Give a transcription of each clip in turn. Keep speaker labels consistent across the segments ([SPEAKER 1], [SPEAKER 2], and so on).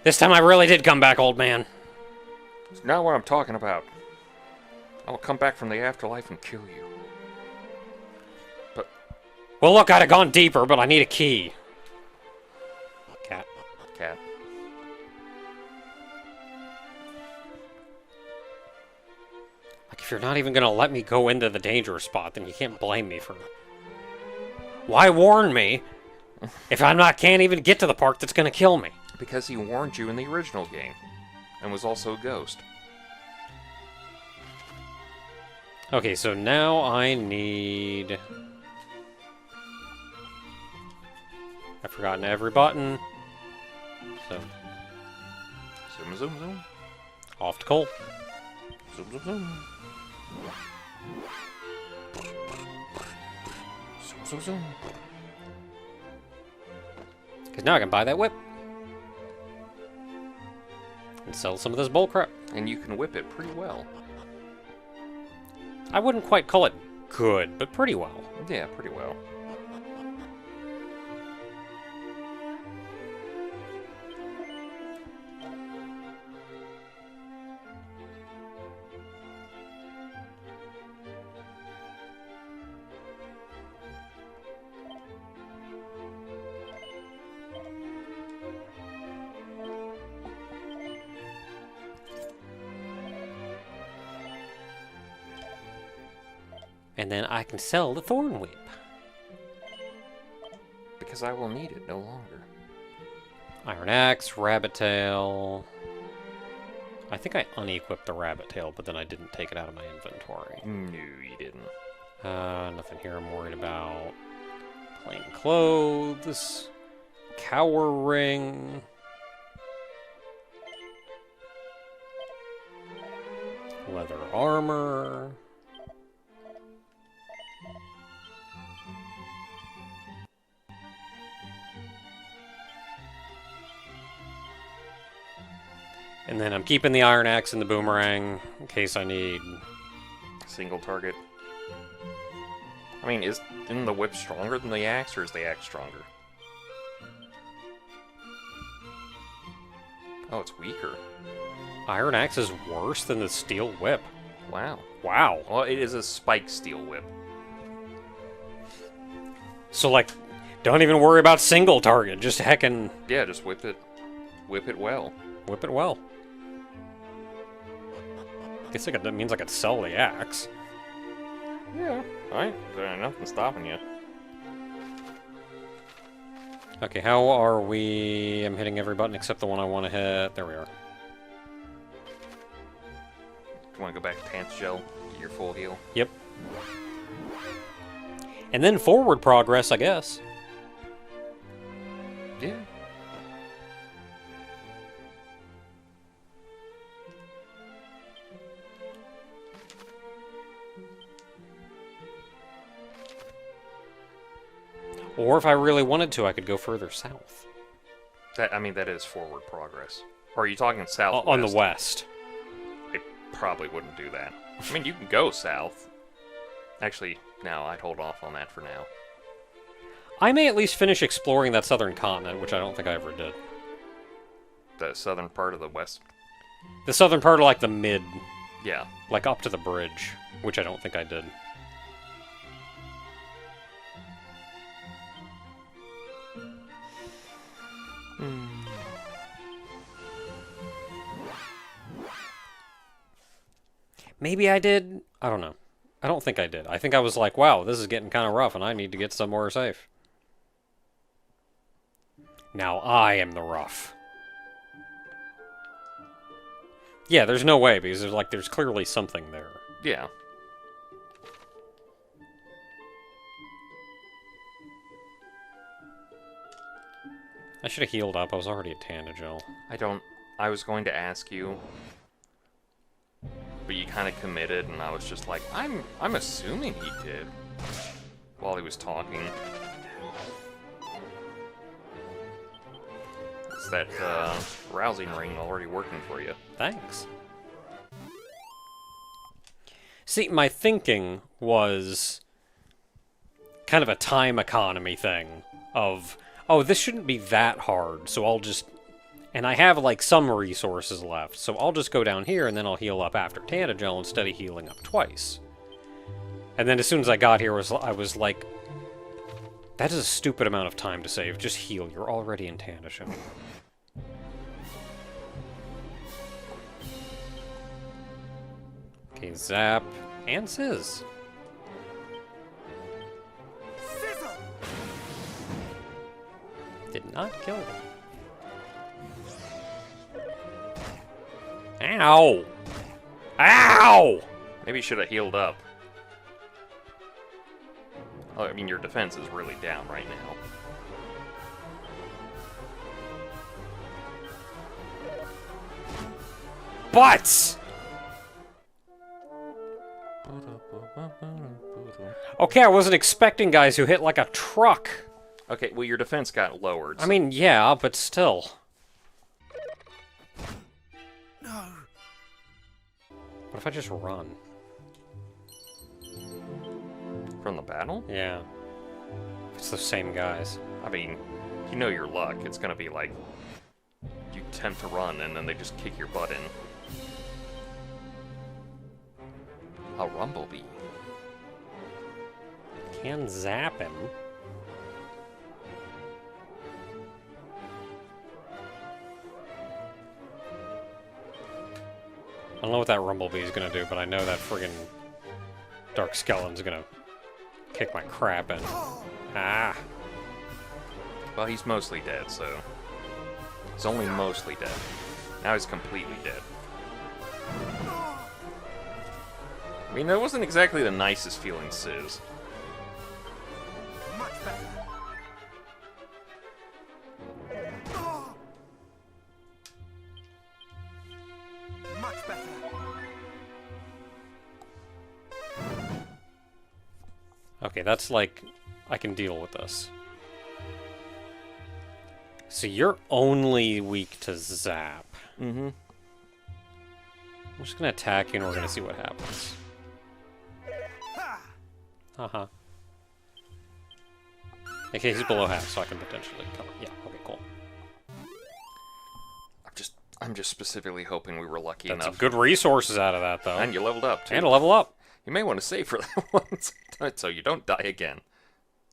[SPEAKER 1] This time I really did come back, old man.
[SPEAKER 2] It's not what I'm talking about. I will come back from the afterlife and kill you. But...
[SPEAKER 1] Well, look, I'd have gone deeper, but I need a key. Cat.
[SPEAKER 2] Cat.
[SPEAKER 1] Like, if you're not even gonna let me go into the dangerous spot, then you can't blame me for... Why warn me if can't even get to the part that's gonna kill me?
[SPEAKER 2] Because he warned you in the original game. And was also a ghost.
[SPEAKER 1] Okay, so now I need... I've forgotten every button. So...
[SPEAKER 2] Zoom, zoom, zoom.
[SPEAKER 1] Off to Cole.
[SPEAKER 2] Zoom, zoom, zoom. Zoom, zoom, zoom.
[SPEAKER 1] Because now I can buy that whip. And sell some of this bullcrap.
[SPEAKER 2] And you can whip it pretty well.
[SPEAKER 1] I wouldn't quite call it good, but pretty well.
[SPEAKER 2] Yeah, pretty well.
[SPEAKER 1] And then I can sell the Thorn Whip.
[SPEAKER 2] Because I will need it no longer.
[SPEAKER 1] Iron Axe, Rabbit Tail. I think I unequipped the Rabbit Tail, but then I didn't take it out of my inventory.
[SPEAKER 2] No, you didn't.
[SPEAKER 1] Nothing here I'm worried about. Plain clothes. Cower Ring. Leather armor. And then I'm keeping the Iron Axe and the Boomerang in case I need...
[SPEAKER 2] Single target. I mean, isn't the whip stronger than the axe, or is the axe stronger? Oh, it's weaker.
[SPEAKER 1] Iron Axe is worse than the Steel Whip.
[SPEAKER 2] Wow.
[SPEAKER 1] Wow.
[SPEAKER 2] Well, it is a spike steel whip.
[SPEAKER 1] So, like, don't even worry about single target. Just heckin'...
[SPEAKER 2] Yeah, just whip it. Whip it well.
[SPEAKER 1] Whip it well. Guess that means I could sell the axe.
[SPEAKER 2] Yeah, alright. There's nothing stopping you.
[SPEAKER 1] Okay, how are we? I'm hitting every button except the one I want to hit. There we are.
[SPEAKER 2] You want to go back to Pants Gel, get your full heal?
[SPEAKER 1] Yep. And then forward progress, I guess.
[SPEAKER 2] Yeah.
[SPEAKER 1] Or if I really wanted to, I could go further south.
[SPEAKER 2] That is forward progress. Or are you talking southwest?
[SPEAKER 1] On the west.
[SPEAKER 2] I probably wouldn't do that. I mean, you can go south. Actually, no, I'd hold off on that for now.
[SPEAKER 1] I may at least finish exploring that southern continent, which I don't think I ever did.
[SPEAKER 2] The southern part of the west?
[SPEAKER 1] The southern part of, like, the mid.
[SPEAKER 2] Yeah.
[SPEAKER 1] Like, up to the bridge, which I don't think I did. Maybe I did. I don't know. I don't think I did. I think I was like, wow, this is getting kind of rough, and I need to get somewhere safe. Now I am the rough. Yeah, there's no way, because there's clearly something there.
[SPEAKER 2] Yeah.
[SPEAKER 1] I should have healed up. I was already at Tandagel.
[SPEAKER 2] I was going to ask you, but you kind of committed, and I was just like, I'm assuming he did, while he was talking. It's that rousing ring already working for you.
[SPEAKER 1] Thanks. See, my thinking was kind of a time economy thing of, oh, this shouldn't be that hard, so I'll just And I have, like, some resources left, so I'll just go down here and then I'll heal up after Tantagel instead of healing up twice. And then as soon as I got here, I was like, that is a stupid amount of time to save. Just heal. You're already in Tantagel. Okay, Zap and Sizz. Did not kill them. Ow! Ow!
[SPEAKER 2] Maybe you should have healed up. Oh, I mean, your defense is really down right now.
[SPEAKER 1] Butts! Okay, I wasn't expecting guys who hit like a truck.
[SPEAKER 2] Okay, well, your defense got lowered.
[SPEAKER 1] I mean, yeah, but still.
[SPEAKER 3] No.
[SPEAKER 1] What if I just run?
[SPEAKER 2] From the battle?
[SPEAKER 1] Yeah. It's the same guys.
[SPEAKER 2] I mean, you know your luck. It's gonna be like, you attempt to run, and then they just kick your butt in. A Rumblebee.
[SPEAKER 1] Can zap him. I don't know what that Rumblebee is gonna do, but I know that friggin' Dark Skeleton's gonna kick my crap in. Ah.
[SPEAKER 2] Well, he's mostly dead, so... He's only mostly dead. Now he's completely dead. I mean, that wasn't exactly the nicest feeling, Sizz.
[SPEAKER 3] Much better. Much better.
[SPEAKER 1] Okay, that's like... I can deal with this. So you're only weak to zap.
[SPEAKER 2] Mm-hmm.
[SPEAKER 1] I'm just gonna attack you and we're gonna see what happens. Haha. Okay, he's below half, so I can potentially cover. Yeah, okay, cool.
[SPEAKER 2] I'm just specifically hoping we were lucky
[SPEAKER 1] That's
[SPEAKER 2] enough.
[SPEAKER 1] good resources out of that, though.
[SPEAKER 2] And you leveled up, too.
[SPEAKER 1] And a level up.
[SPEAKER 2] You may want to save for that one, so you don't die again.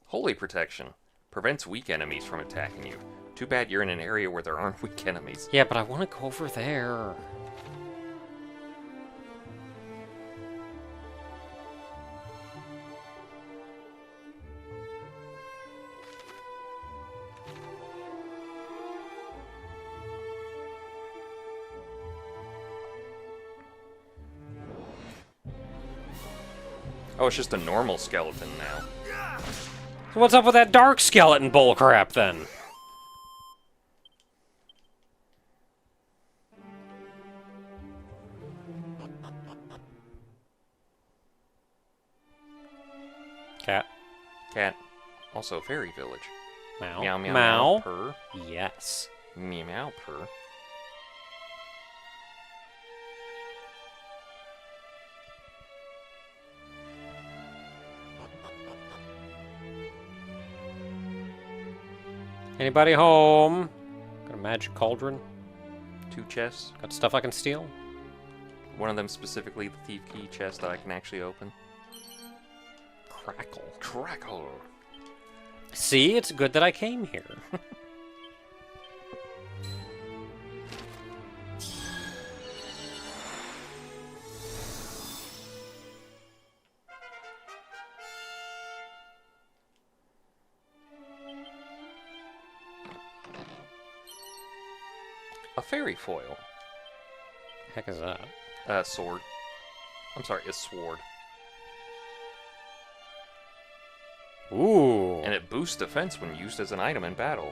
[SPEAKER 2] Holy Protection. Prevents weak enemies from attacking you. Too bad you're in an area where there aren't weak enemies.
[SPEAKER 1] Yeah, but I want to go over there.
[SPEAKER 2] Oh, it's just a normal skeleton now.
[SPEAKER 1] So what's up with that dark skeleton bullcrap, then? Cat.
[SPEAKER 2] Cat. Also, fairy village.
[SPEAKER 1] Meow.
[SPEAKER 2] Meow, meow,
[SPEAKER 1] Meow.
[SPEAKER 2] meow, purr.
[SPEAKER 1] Yes.
[SPEAKER 2] Meow, meow, purr.
[SPEAKER 1] Anybody home? Got a magic cauldron?
[SPEAKER 2] 2 chests.
[SPEAKER 1] Got stuff I can steal?
[SPEAKER 2] One of them specifically the thief key chest that I can actually open.
[SPEAKER 1] Crackle.
[SPEAKER 2] Crackle.
[SPEAKER 1] See, it's good that I came here.
[SPEAKER 2] A fairy foil.
[SPEAKER 1] Heck is that?
[SPEAKER 2] Sword. I'm sorry, a sword.
[SPEAKER 1] Ooh.
[SPEAKER 2] And it boosts defense when used as an item in battle.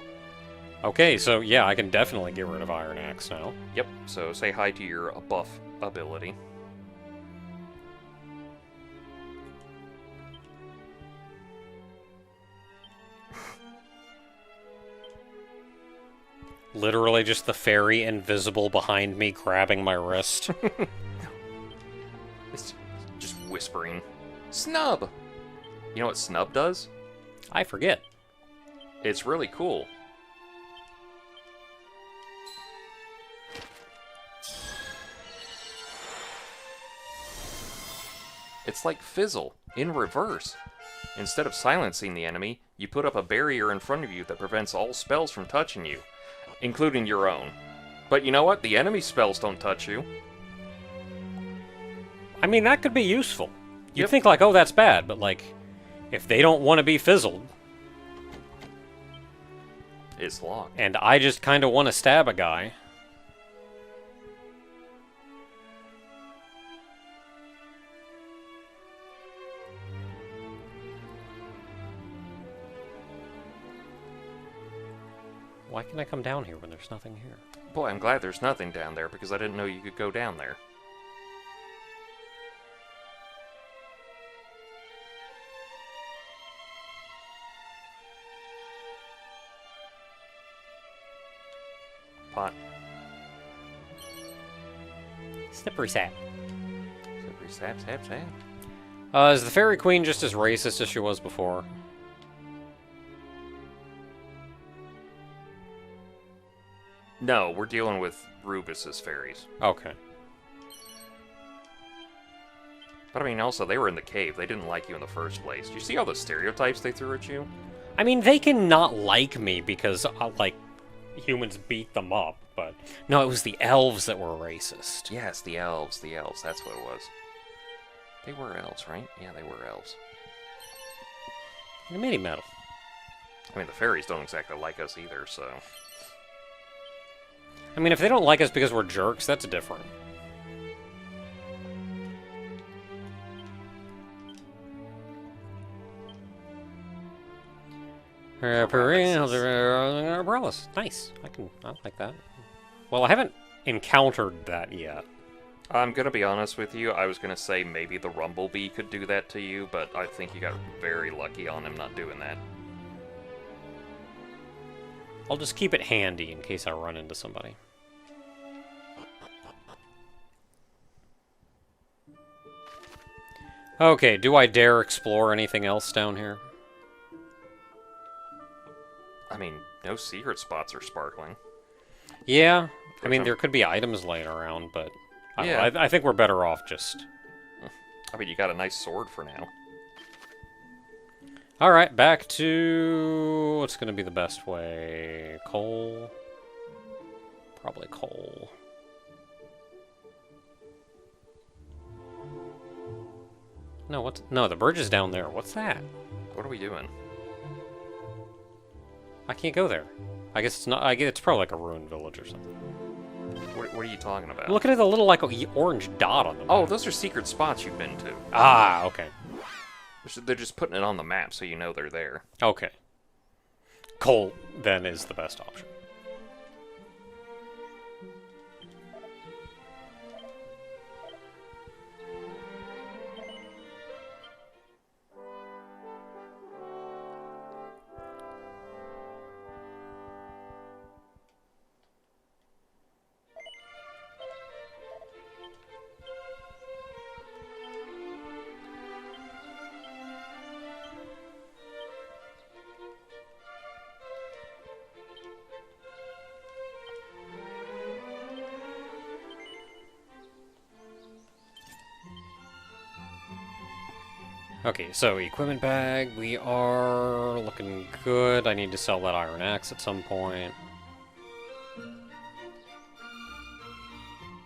[SPEAKER 1] Okay, so yeah, I can definitely get rid of Iron Axe now.
[SPEAKER 2] Yep, so say hi to your buff ability.
[SPEAKER 1] Literally just the fairy invisible behind me grabbing my wrist.
[SPEAKER 2] It's just whispering. Snub! You know what Snub does?
[SPEAKER 1] I forget.
[SPEAKER 2] It's really cool. It's like Fizzle, in reverse. Instead of silencing the enemy, you put up a barrier in front of you that prevents all spells from touching you, including your own. But you know what? The enemy spells don't touch you.
[SPEAKER 1] I mean, that could be useful. You'd
[SPEAKER 2] Yep.
[SPEAKER 1] think, like, oh, that's bad, but, like, if they don't want to be fizzled,
[SPEAKER 2] It's locked.
[SPEAKER 1] and I just kind of want to stab a guy... Why can I come down here when there's nothing here?
[SPEAKER 2] Boy, I'm glad there's nothing down there, because I didn't know you could go down there. Pot.
[SPEAKER 1] Slippery sap.
[SPEAKER 2] Slippery sap, sap, sap.
[SPEAKER 1] Is the Fairy Queen just as racist as she was before?
[SPEAKER 2] No, we're dealing with Rubus's fairies.
[SPEAKER 1] Okay.
[SPEAKER 2] But I mean, also, they were in the cave. They didn't like you in the first place. Do you see all the stereotypes they threw at you?
[SPEAKER 1] I mean, they can not like me because, like, humans beat them up, but... No, it was the elves that were racist.
[SPEAKER 2] Yes, the elves, that's what it was. They were elves, right? Yeah, they were elves.
[SPEAKER 1] The mini metal.
[SPEAKER 2] I mean, the fairies don't exactly like us either, so...
[SPEAKER 1] I mean, if they don't like us because we're jerks, that's different. Umbrellas. Nice. I like that. Well, I haven't encountered that yet.
[SPEAKER 2] I'm gonna be honest with you, I was gonna say maybe the Rumblebee could do that to you, but I think you got very lucky on him not doing that.
[SPEAKER 1] I'll just keep it handy in case I run into somebody. Okay, do I dare explore anything else down here?
[SPEAKER 2] I mean, no secret spots are sparkling.
[SPEAKER 1] Yeah, I mean, there could be items laying around, but
[SPEAKER 2] Yeah.
[SPEAKER 1] I think we're better off just...
[SPEAKER 2] I mean, you got a nice sword for now.
[SPEAKER 1] Alright, back to... what's going to be the best way? Coal? Probably coal. No, what's... No, the bridge is down there. What's that?
[SPEAKER 2] What are we doing?
[SPEAKER 1] I can't go there. I guess it's not... I guess it's probably like a ruined village or something.
[SPEAKER 2] What are you talking about?
[SPEAKER 1] I'm looking at the little, like, orange dot on the map.
[SPEAKER 2] Oh, those are secret spots you've been to.
[SPEAKER 1] Ah, okay.
[SPEAKER 2] They're just putting it on the map so you know they're there.
[SPEAKER 1] Okay. Coal, then, is the best option. Okay, so equipment bag, we are looking good. I need to sell that iron axe at some point.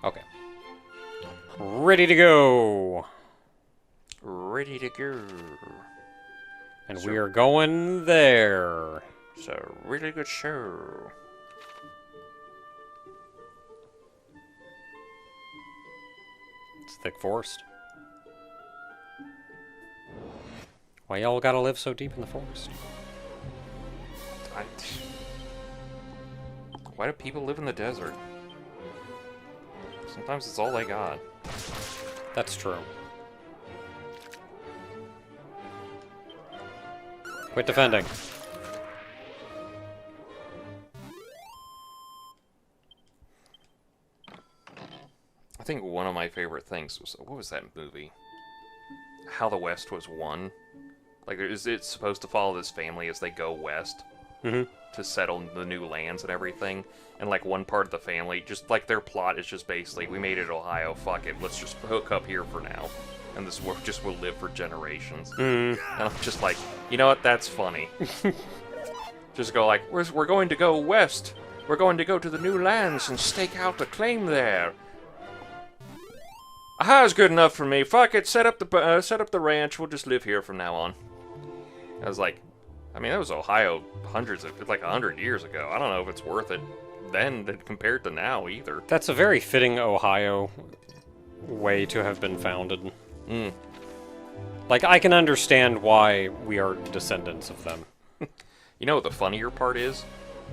[SPEAKER 1] Okay. Ready to go!
[SPEAKER 2] Ready to go.
[SPEAKER 1] And we are going there.
[SPEAKER 2] It's a really good show.
[SPEAKER 1] It's thick forest. Why y'all gotta live so deep in the forest?
[SPEAKER 2] Why do people live in the desert? Sometimes it's all they got.
[SPEAKER 1] That's true. Quit defending.
[SPEAKER 2] I think one of my favorite things was, what was that movie? How the West Was Won. Like, it's supposed to follow this family as they go west.
[SPEAKER 1] Mm-hmm.
[SPEAKER 2] to settle the new lands and everything. And like one part of the family, just like their plot is just basically, we made it Ohio, fuck it, let's just hook up here for now. And this work just will live for generations. And I'm just like, you know what, that's funny. Just go like, we're going to go west. We're going to go to the new lands and stake out a claim there. Ohio's good enough for me. Fuck it, set up the ranch. We'll just live here from now on. I was like, I mean, that was Ohio like 100 years ago. I don't know if it's worth it then compared to now either.
[SPEAKER 1] That's a very fitting Ohio way to have been founded. Like, I can understand why we are descendants of them.
[SPEAKER 2] You know what the funnier part is?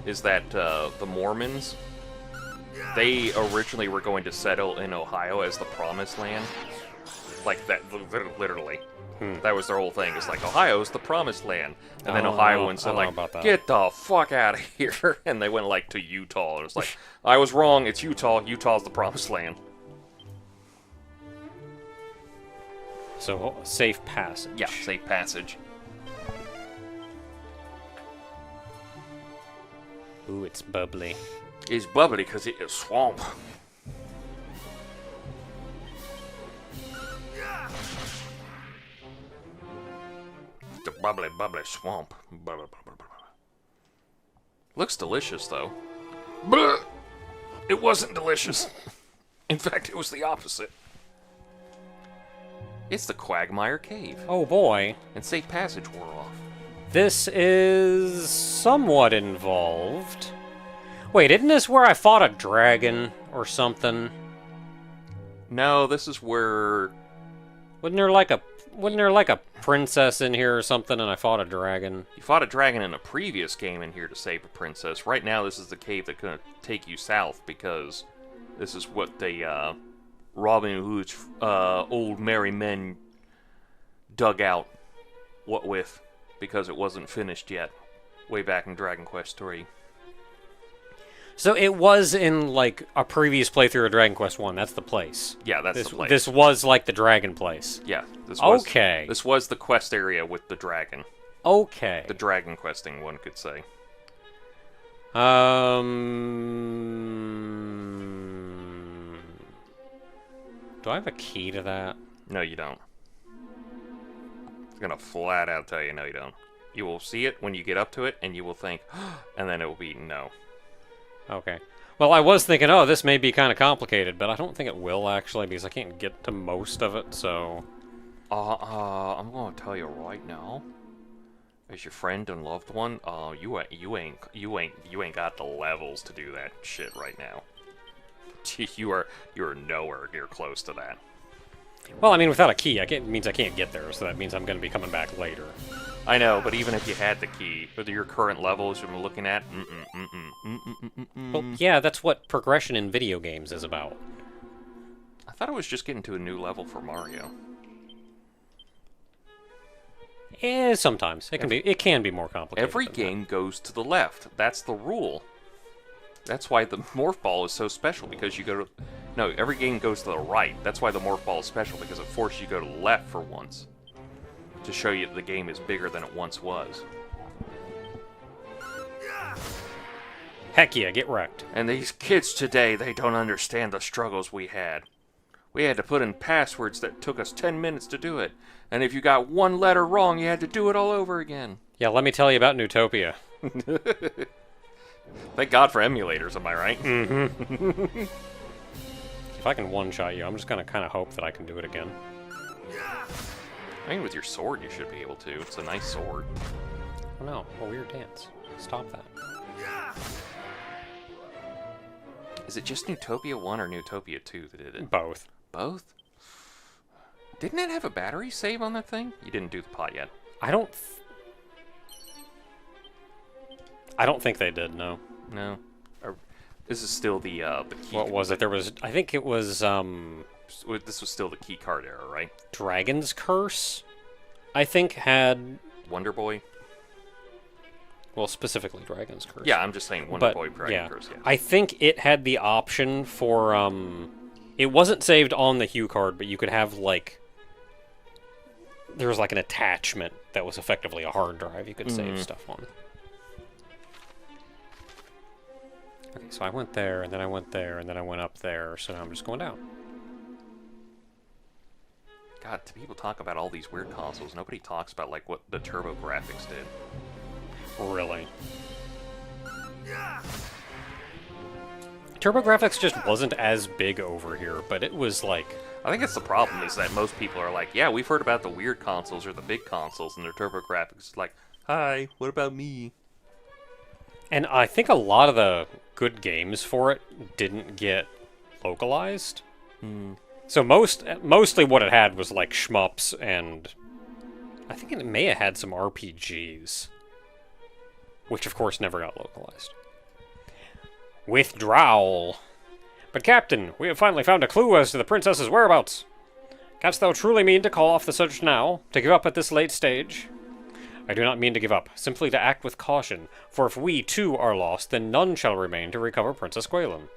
[SPEAKER 2] Is that the Mormons, they originally were going to settle in Ohio as the Promised Land. Like, that, literally. That was their whole thing. It's like, Ohio's the Promised Land. And then Ohioans said, like, get the fuck out of here. And they went, like, to Utah. And it was like, I was wrong, it's Utah. Utah's the Promised Land.
[SPEAKER 1] So, safe passage.
[SPEAKER 2] Yeah, safe passage.
[SPEAKER 1] Ooh, it's bubbly.
[SPEAKER 2] It's bubbly because it is swamp. The bubbly, bubbly swamp. Looks delicious, though. But it wasn't delicious. In fact, it was the opposite. It's the Quagmire Cave.
[SPEAKER 1] Oh boy.
[SPEAKER 2] And safe passage wore off.
[SPEAKER 1] This is somewhat involved. Wait, isn't this where I fought a dragon or something?
[SPEAKER 2] No, this is where...
[SPEAKER 1] Wasn't there like a princess in here or something and I fought a dragon?
[SPEAKER 2] You fought a dragon in a previous game in here to save a princess. Right now, this is the cave that's gonna take you south because this is what the Robin Hood's old merry men dug out. What with? Because it wasn't finished yet. Way back in Dragon Quest III.
[SPEAKER 1] So it was in, like, a previous playthrough of Dragon Quest 1. That's the place.
[SPEAKER 2] Yeah, that's the place.
[SPEAKER 1] This was, like, the dragon place.
[SPEAKER 2] Yeah. This was,
[SPEAKER 1] okay.
[SPEAKER 2] This was the quest area with the dragon.
[SPEAKER 1] Okay.
[SPEAKER 2] The dragon questing, one could say.
[SPEAKER 1] Do I have a key to that?
[SPEAKER 2] No, you don't. It's gonna flat out tell you no, you don't. You will see it when you get up to it, and you will think, and then it will be no.
[SPEAKER 1] Okay. Well, I was thinking, oh, this may be kind of complicated, but I don't think it will, actually, because I can't get to most of it, so...
[SPEAKER 2] I'm gonna tell you right now, as your friend and loved one, you ain't got the levels to do that shit right now. You are nowhere near close to that.
[SPEAKER 1] Well, I mean, without a key, it means I can't get there, so that means I'm going to be coming back later.
[SPEAKER 2] I know, but even if you had the key, with your current levels you're looking at,
[SPEAKER 1] Well, yeah, that's what progression in video games is about.
[SPEAKER 2] I thought it was just getting to a new level for Mario.
[SPEAKER 1] Sometimes. It can be more complicated.
[SPEAKER 2] Every game goes to the left. That's the rule. That's why the Morph Ball is so special, because you go to... No, every game goes to the right. That's why the Morph Ball is special, because it forces you to go to the left for once. To show you that the game is bigger than it once was.
[SPEAKER 1] Heck yeah, get wrecked.
[SPEAKER 2] And these kids today, they don't understand the struggles we had. We had to put in passwords that took us 10 minutes to do it. And if you got one letter wrong, you had to do it all over again.
[SPEAKER 1] Yeah, let me tell you about Newtopia.
[SPEAKER 2] Thank God for emulators, am I right?
[SPEAKER 1] Mm-hmm. If I can one-shot you, I'm just going to kind of hope that I can do it again.
[SPEAKER 2] I mean, with your sword, you should be able to. It's a nice sword.
[SPEAKER 1] Oh no, a weird dance. Stop that.
[SPEAKER 2] Is it just Newtopia 1 or Newtopia 2 that did it?
[SPEAKER 1] Both.
[SPEAKER 2] Both? Didn't it have a battery save on that thing? You didn't do the pot yet.
[SPEAKER 1] I don't think they did, no.
[SPEAKER 2] No. This is still the key.
[SPEAKER 1] What was it? I think it was,
[SPEAKER 2] This was still the key card era, right?
[SPEAKER 1] Dragon's Curse, I think, had...
[SPEAKER 2] Wonder Boy?
[SPEAKER 1] Well, specifically Dragon's Curse.
[SPEAKER 2] Yeah, I'm just saying Wonder Boy, Dragon Curse, yeah.
[SPEAKER 1] I think it had the option for, it wasn't saved on the Hue card, but you could have, like... There was, like, an attachment that was effectively a hard drive you could save stuff on. Okay, so I went there, and then I went there, and then I went up there, so now I'm just going down.
[SPEAKER 2] God, do people talk about all these weird consoles? Nobody talks about, like, what the TurboGrafx did.
[SPEAKER 1] Really. TurboGrafx just wasn't as big over here, but it was like...
[SPEAKER 2] I think it's the problem is that most people are like, yeah, we've heard about the weird consoles or the big consoles, and their TurboGrafx is like, hi, what about me?
[SPEAKER 1] And I think a lot of the good games for it didn't get localized. So mostly what it had was like shmups, and I think it may have had some RPGs, which of course never got localized. Withdrawal. But Captain, we have finally found a clue as to the princess's whereabouts. Canst thou truly mean to call off the search now, to give up at this late stage? I do not mean to give up, simply to act with caution, for if we too are lost, then none shall remain to recover Princess Gwalin.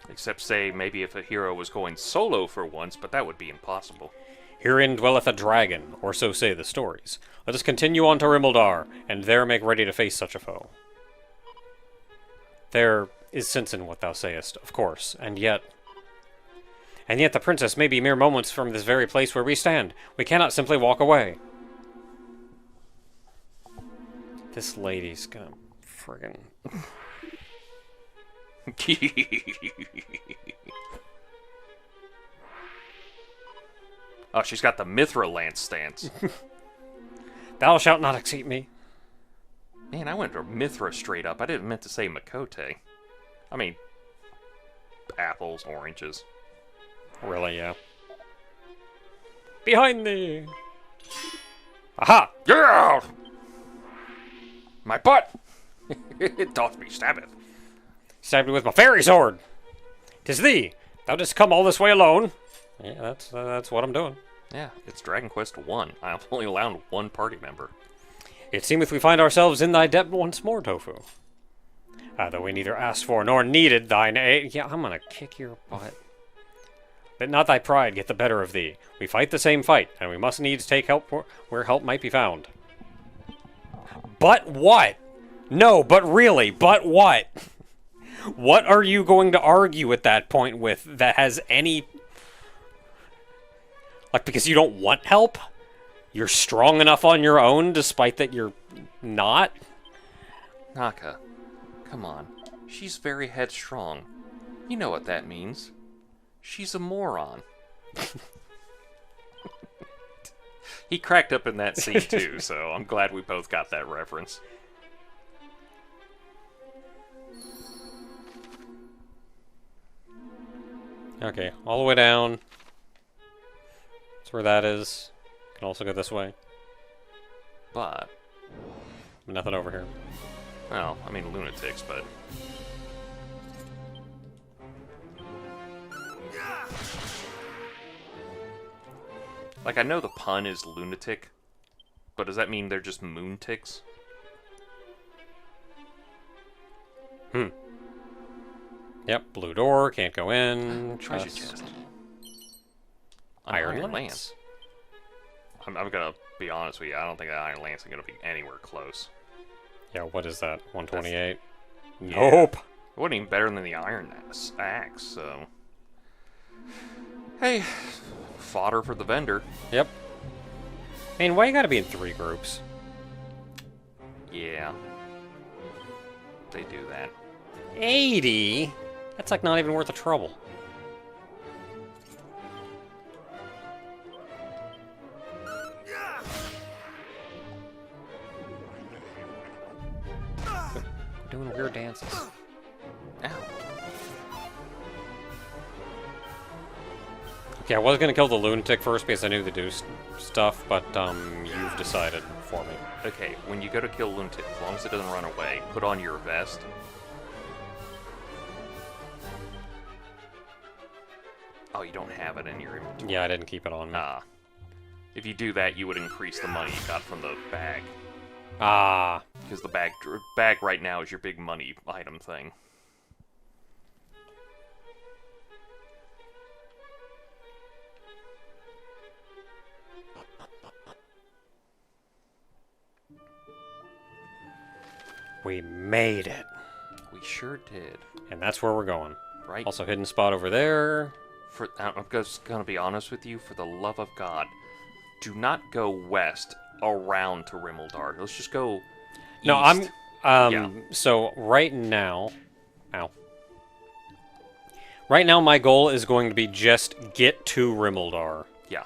[SPEAKER 2] Except, say, maybe if a hero was going solo for once, but that would be impossible.
[SPEAKER 1] Herein dwelleth a dragon, or so say the stories. Let us continue on to Rimuldar, and there make ready to face such a foe. There is sense in what thou sayest, of course, and yet the princess may be mere moments from this very place where we stand. We cannot simply walk away. This lady's gonna friggin'...
[SPEAKER 2] Oh, she's got the Mithra Lance stance.
[SPEAKER 1] Thou shalt not exceed me.
[SPEAKER 2] Man, I went to Mithra straight up. I didn't meant to say Makote. I mean, apples, oranges.
[SPEAKER 1] Really, yeah. Behind thee! Aha!
[SPEAKER 2] Yeah! My butt! It doth me stabbeth.
[SPEAKER 1] Stabbed me with my fairy sword! 'Tis thee! Thou didst come all this way alone! Yeah, that's what I'm doing.
[SPEAKER 2] Yeah, it's Dragon Quest 1. I've only allowed one party member.
[SPEAKER 1] It seemeth we find ourselves in thy debt once more, Tofu. Though we neither asked for nor needed thine aid. Yeah, I'm gonna kick your butt. Let not thy pride get the better of thee. We fight the same fight, and we must needs take help where help might be found. But what? No, but really, but what? What are you going to argue at that point with that has any... Like, because you don't want help? You're strong enough on your own, despite that you're not?
[SPEAKER 2] Naka, come on. She's very headstrong. You know what that means. She's a moron. He cracked up in that scene too, so I'm glad we both got that reference.
[SPEAKER 1] Okay, all the way down. That's where that is. Can also go this way.
[SPEAKER 2] But,
[SPEAKER 1] Nothing over here.
[SPEAKER 2] well, I mean lunatics, but... Like, I know the pun is lunatic, but does that mean they're just moon ticks?
[SPEAKER 1] Yep, blue door, can't go in.
[SPEAKER 2] Treasure chest. An
[SPEAKER 1] Iron Lance.
[SPEAKER 2] I'm gonna be honest with you, I don't think that Iron Lance is gonna be anywhere close.
[SPEAKER 1] Yeah, what is that? 128?
[SPEAKER 2] Yeah.
[SPEAKER 1] Nope.
[SPEAKER 2] It wasn't even better than the Iron Axe, so... Hey, fodder for the vendor.
[SPEAKER 1] Yep. I mean, why you gotta be in 3 groups?
[SPEAKER 2] Yeah. They do that.
[SPEAKER 1] 80? That's like not even worth the trouble. Doing weird dances.
[SPEAKER 2] Ow.
[SPEAKER 1] Okay, I was gonna kill the lunatic first because I knew they do stuff, but you've decided for me.
[SPEAKER 2] Okay, when you go to kill Lunatic, as long as it doesn't run away, put on your vest. Oh, you don't have it in your inventory.
[SPEAKER 1] Yeah, I didn't keep it on me.
[SPEAKER 2] Ah. If you do that, you would increase the money you got from the bag.
[SPEAKER 1] Ah.
[SPEAKER 2] Because the bag right now is your big money item thing.
[SPEAKER 1] We made it.
[SPEAKER 2] We sure did.
[SPEAKER 1] And that's where we're going.
[SPEAKER 2] Right?
[SPEAKER 1] Also, hidden spot over there.
[SPEAKER 2] I'm just gonna be honest with you, for the love of God, do not go west around to Rimuldar. Let's just go east.
[SPEAKER 1] No, I'm...
[SPEAKER 2] Yeah.
[SPEAKER 1] So, right now... Ow. Right now, my goal is going to be just get to Rimuldar.
[SPEAKER 2] Yeah,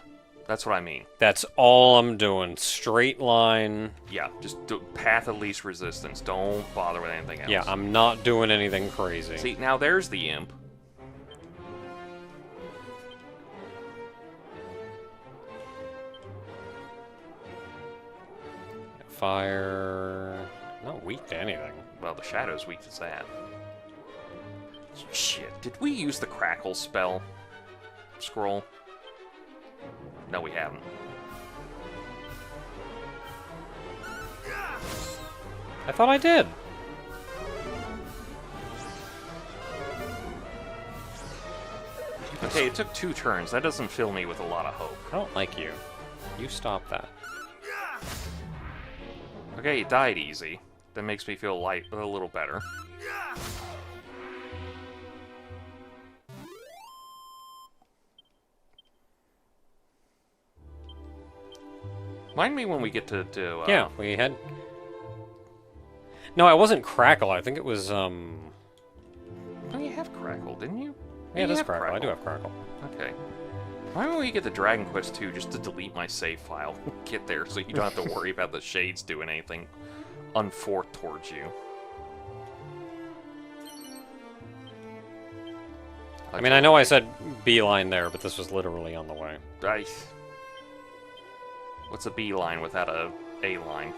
[SPEAKER 2] that's what I mean.
[SPEAKER 1] That's all I'm doing. Straight line.
[SPEAKER 2] Yeah, just do path of least resistance. Don't bother with anything else.
[SPEAKER 1] Yeah, I'm not doing anything crazy.
[SPEAKER 2] See, now there's the imp.
[SPEAKER 1] Fire... Not weak to anything.
[SPEAKER 2] Well, the shadow's weak to that. Shit, did we use the crackle spell? Scroll? No, we haven't.
[SPEAKER 1] I thought I did.
[SPEAKER 2] Okay, it took 2 turns. That doesn't fill me with a lot of hope.
[SPEAKER 1] I don't like you. You stop that.
[SPEAKER 2] Okay, it died easy. That makes me feel a little better. Mind me when we get to
[SPEAKER 1] Yeah, we had... No, it wasn't Crackle. I think it was,
[SPEAKER 2] Oh, you have Crackle, didn't you?
[SPEAKER 1] Yeah, it
[SPEAKER 2] you
[SPEAKER 1] is
[SPEAKER 2] have
[SPEAKER 1] Crackle. I do have Crackle.
[SPEAKER 2] Okay. Why don't we get the Dragon Quest 2 just to delete my save file? Get there so you don't have to worry about the shades doing anything unforth towards you.
[SPEAKER 1] I mean, I know I said beeline there, but this was literally on the way.
[SPEAKER 2] What's a B line without a A line?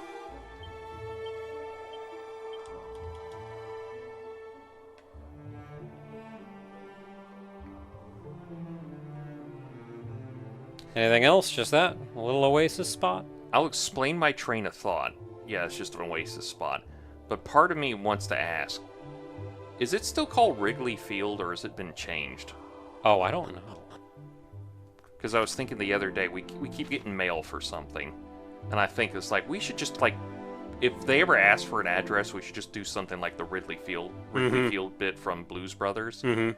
[SPEAKER 1] Anything else? Just that? A little oasis spot?
[SPEAKER 2] I'll explain my train of thought. Yeah, it's just an oasis spot. But part of me wants to ask, is it still called Wrigley Field, or has it been changed?
[SPEAKER 1] Oh, I don't know.
[SPEAKER 2] Because I was thinking the other day, we keep getting mail for something. And I think it's like, we should just, like, if they ever ask for an address, we should just do something like the Wrigley Field bit from Blues Brothers.
[SPEAKER 1] Mm-hmm.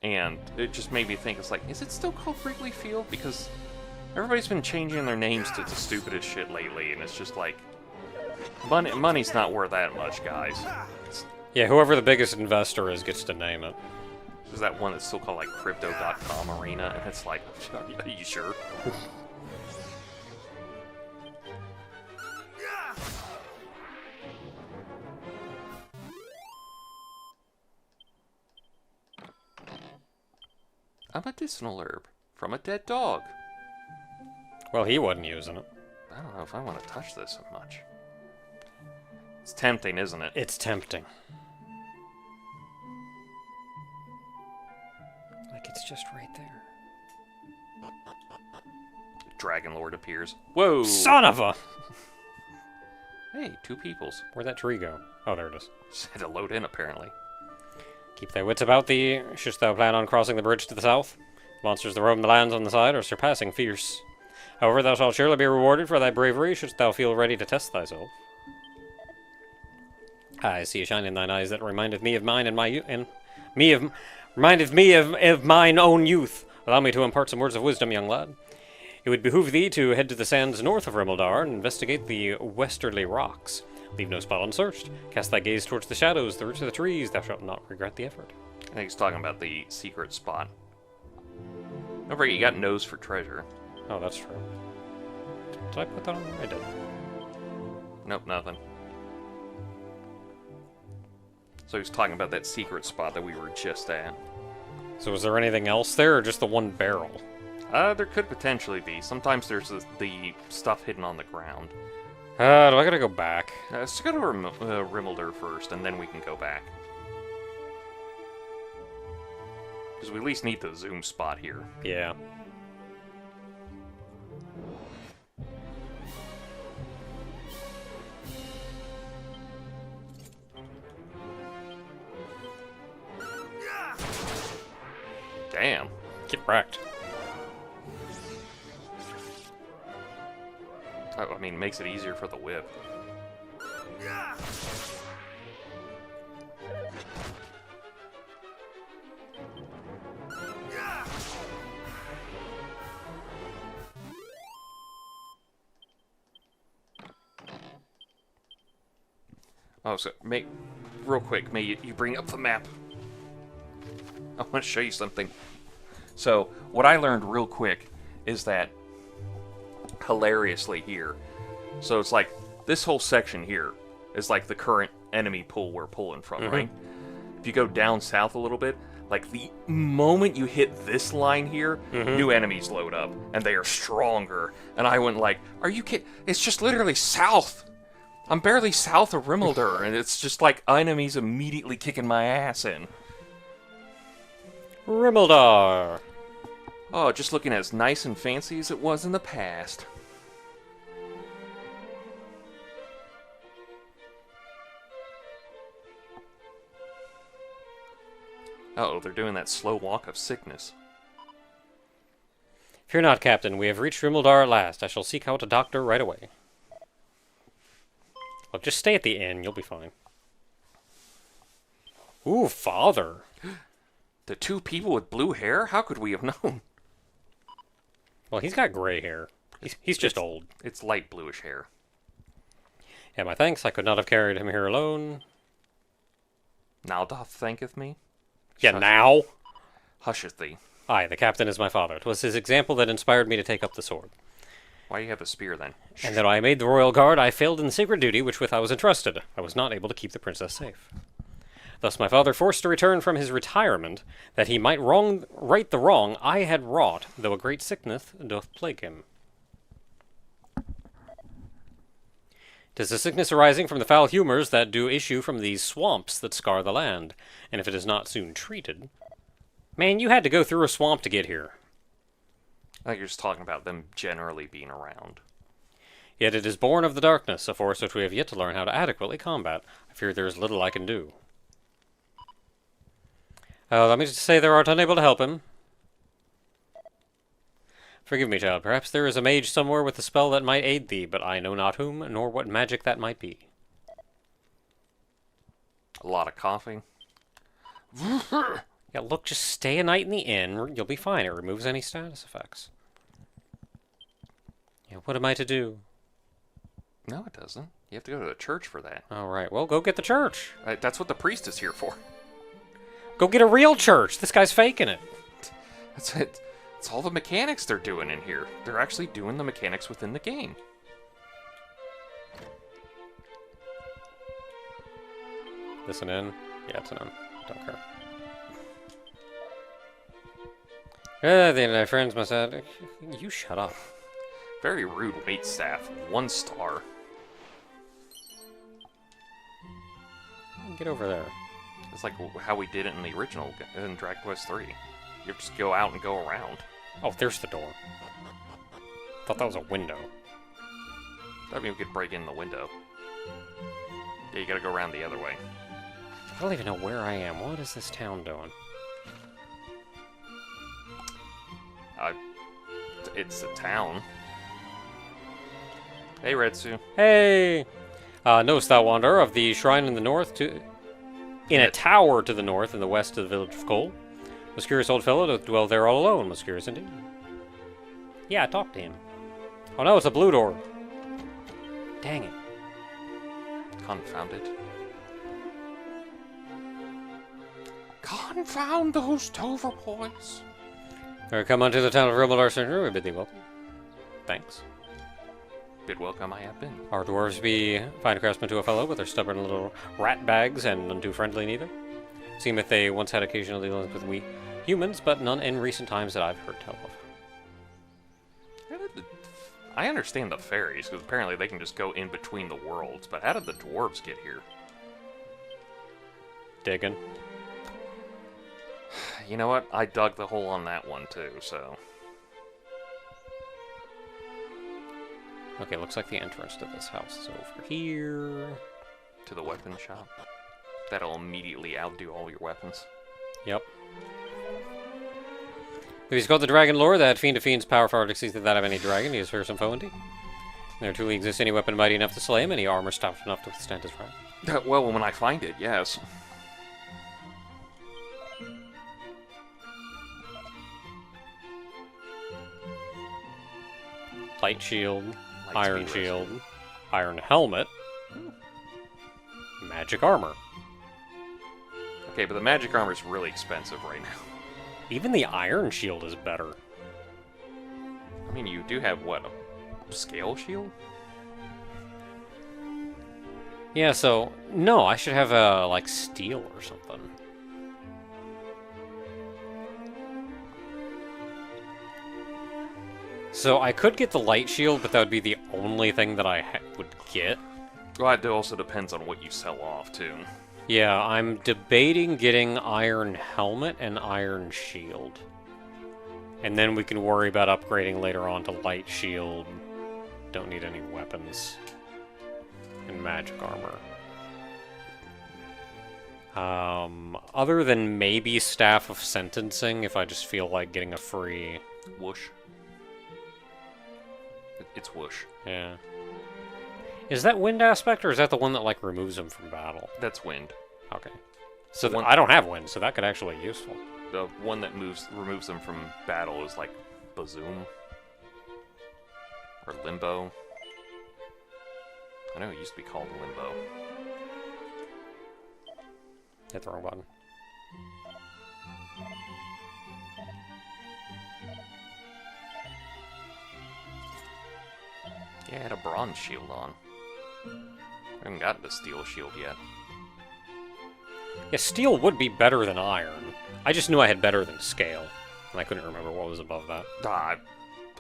[SPEAKER 2] And it just made me think, it's like, is it still called Wrigley Field? Because everybody's been changing their names to the stupidest shit lately, and it's just like, money's not worth that much, guys.
[SPEAKER 1] Yeah, whoever the biggest investor is gets to name it.
[SPEAKER 2] There's that one that's still called, like, Crypto.com Arena, and it's like, are you sure? A medicinal herb from a dead dog.
[SPEAKER 1] Well, he wasn't using it.
[SPEAKER 2] I don't know if I want to touch this so much. It's tempting, isn't it?
[SPEAKER 1] It's tempting. Like, it's just right there.
[SPEAKER 2] Dragon Lord appears. Whoa!
[SPEAKER 1] Son of a...
[SPEAKER 2] Hey, 2 peoples.
[SPEAKER 1] Where'd that tree go? Oh, there it is.
[SPEAKER 2] Just had to load in, apparently.
[SPEAKER 1] Keep thy wits about thee. Shouldst thou plan on crossing the bridge to the south? Monsters that roam the lands on the side are surpassing fierce. However, thou shalt surely be rewarded for thy bravery, shouldst thou feel ready to test thyself. I see a shine in thine eyes that remindeth me of mine and remindeth me of mine own youth. Allow me to impart some words of wisdom, young lad. It would behoove thee to head to the sands north of Rimuldar and investigate the westerly rocks. Leave no spot unsearched. Cast thy gaze towards the shadows, the roots of the trees. Thou shalt not regret the effort.
[SPEAKER 2] I think he's talking about the secret spot. Don't forget, you got nose for treasure.
[SPEAKER 1] Oh, that's true. Did I put that on there? I did.
[SPEAKER 2] Nope, nothing. So he's talking about that secret spot that we were just at.
[SPEAKER 1] So is there anything else there, or just the one barrel?
[SPEAKER 2] There could potentially be. Sometimes there's the stuff hidden on the ground.
[SPEAKER 1] Do I gotta go back?
[SPEAKER 2] Let's go to Rimuldar first, and then we can go back. Because we at least need the zoom spot here.
[SPEAKER 1] Yeah.
[SPEAKER 2] Damn.
[SPEAKER 1] Get wrecked.
[SPEAKER 2] I mean, it makes it easier for the whip. Oh, so real quick, may you bring up the map. I want to show you something. So, what I learned real quick is that, hilariously here, so it's like, this whole section here is like the current enemy pool we're pulling from, right? If you go down south a little bit, like the moment you hit this line here, new enemies load up, and they are stronger. And I went like, are you kidding? It's just literally south. I'm barely south of Rimuldar, and it's just like enemies immediately kicking my ass in.
[SPEAKER 1] Rimuldar!
[SPEAKER 2] Oh, just looking as nice and fancy as it was in the past. Uh-oh, they're doing that slow walk of sickness.
[SPEAKER 1] Fear not, Captain. We have reached Rimuldar at last. I shall seek out a doctor right away. Look, just stay at the inn. You'll be fine. Ooh, father.
[SPEAKER 2] The two people with blue hair? How could we have known?
[SPEAKER 1] Well, he's got gray hair. He's just old.
[SPEAKER 2] It's light bluish hair.
[SPEAKER 1] Yeah, my thanks. I could not have carried him here alone.
[SPEAKER 2] Now doth thanketh me?
[SPEAKER 1] Yeah, now?
[SPEAKER 2] Husheth thee.
[SPEAKER 1] Aye, the captain is my father. 'Twas his example that inspired me to take up the sword.
[SPEAKER 2] Why do you have a spear then?
[SPEAKER 1] And though I made the royal guard, I failed in the sacred duty which with I was entrusted. I was not able to keep the princess safe. Thus my father forced to return from his retirement, that he might right the wrong I had wrought, though a great sickness doth plague him. 'Tis a sickness arising from the foul humours that do issue from these swamps that scar the land, and if it is not soon treated... Man, you had to go through a swamp to get here.
[SPEAKER 2] I think you're just talking about them generally being around.
[SPEAKER 1] Yet it is born of the darkness, a force which we have yet to learn how to adequately combat. I fear there is little I can do. Let me just say thou art unable to help him. Forgive me, child. Perhaps there is a mage somewhere with a spell that might aid thee, but I know not whom, nor what magic that might be.
[SPEAKER 2] A lot of coughing.
[SPEAKER 1] Yeah, look, just stay a night in the inn. You'll be fine. It removes any status effects. Yeah, what am I to do?
[SPEAKER 2] No, it doesn't. You have to go to the church for that.
[SPEAKER 1] All right, well, go get the church.
[SPEAKER 2] That's what the priest is here for.
[SPEAKER 1] Go get a real church. This guy's faking it.
[SPEAKER 2] That's it. It's all the mechanics they're doing in here. They're actually doing the mechanics within the game.
[SPEAKER 1] This an inn? Yeah, it's an inn. Don't care. My friends must add... You shut up.
[SPEAKER 2] Very rude wait staff. 1 star.
[SPEAKER 1] Get over there.
[SPEAKER 2] It's like how we did it in the original in Dragon Quest 3. You just go out and go around.
[SPEAKER 1] Oh, there's the door. Thought that was a window.
[SPEAKER 2] That means we could break in the window. Yeah, you gotta go around the other way.
[SPEAKER 1] I don't even know where I am. What is this town doing?
[SPEAKER 2] It's a town. Hey, Redsu.
[SPEAKER 1] Hey! Knowest thou, wanderer, of the shrine in the north in a tower to the north and the west of the village of Cole? Was curious old fellow to dwell there all alone. Was curious indeed. Yeah, talk to him. Oh no, it's a blue door. Dang it.
[SPEAKER 2] Confound it. Confound those Tover boys.
[SPEAKER 1] Come unto the town of Rimuldar, sir. We bid thee welcome. Thanks.
[SPEAKER 2] Bid welcome I have been.
[SPEAKER 1] Our dwarves be fine craftsmen to a fellow, with their stubborn little rat bags, and none too friendly neither. Seemeth they once had occasional dealings with we humans, but none in recent times that I've heard tell of.
[SPEAKER 2] I understand the fairies, because apparently they can just go in between the worlds, but how did the dwarves get here?
[SPEAKER 1] Digging.
[SPEAKER 2] You know what? I dug the hole on that one too, so...
[SPEAKER 1] Okay, looks like the entrance to this house is over here.
[SPEAKER 2] To the weapon shop. That'll immediately outdo all your weapons.
[SPEAKER 1] Yep. If he's called the dragon lore, that fiend of fiends power far exceeds that of any dragon. He is fearsome foe indeed. There truly exists any weapon mighty enough to slay him, any armor stout enough to withstand his wrath.
[SPEAKER 2] Well, when I find it, yes.
[SPEAKER 1] Light shield, iron shield, iron helmet, magic armor.
[SPEAKER 2] Okay, but the magic armor is really expensive right now.
[SPEAKER 1] Even the iron shield is better.
[SPEAKER 2] I mean, you do have, what, a scale shield?
[SPEAKER 1] Yeah, so, no, I should have a, like, steel or something. So I could get the light shield, but that would be the only thing that I would get.
[SPEAKER 2] Well, it also depends on what you sell off, too.
[SPEAKER 1] Yeah, I'm debating getting iron helmet and iron shield. And then we can worry about upgrading later on to light shield. Don't need any weapons. And magic armor. Other than maybe Staff of Sentencing, if I just feel like getting a free...
[SPEAKER 2] Whoosh. It's whoosh.
[SPEAKER 1] Yeah. Is that wind aspect, or is that the one that, like, removes them from battle?
[SPEAKER 2] That's wind.
[SPEAKER 1] Okay. So I don't have wind, so that could actually be useful.
[SPEAKER 2] The one that removes them from battle is like Bazoom. Or Limbo. I know it used to be called Limbo.
[SPEAKER 1] Hit the wrong button.
[SPEAKER 2] Yeah, it had a bronze shield on. I haven't gotten the steel shield yet.
[SPEAKER 1] Yeah, steel would be better than iron. I just knew I had better than scale, and I couldn't remember what was above that.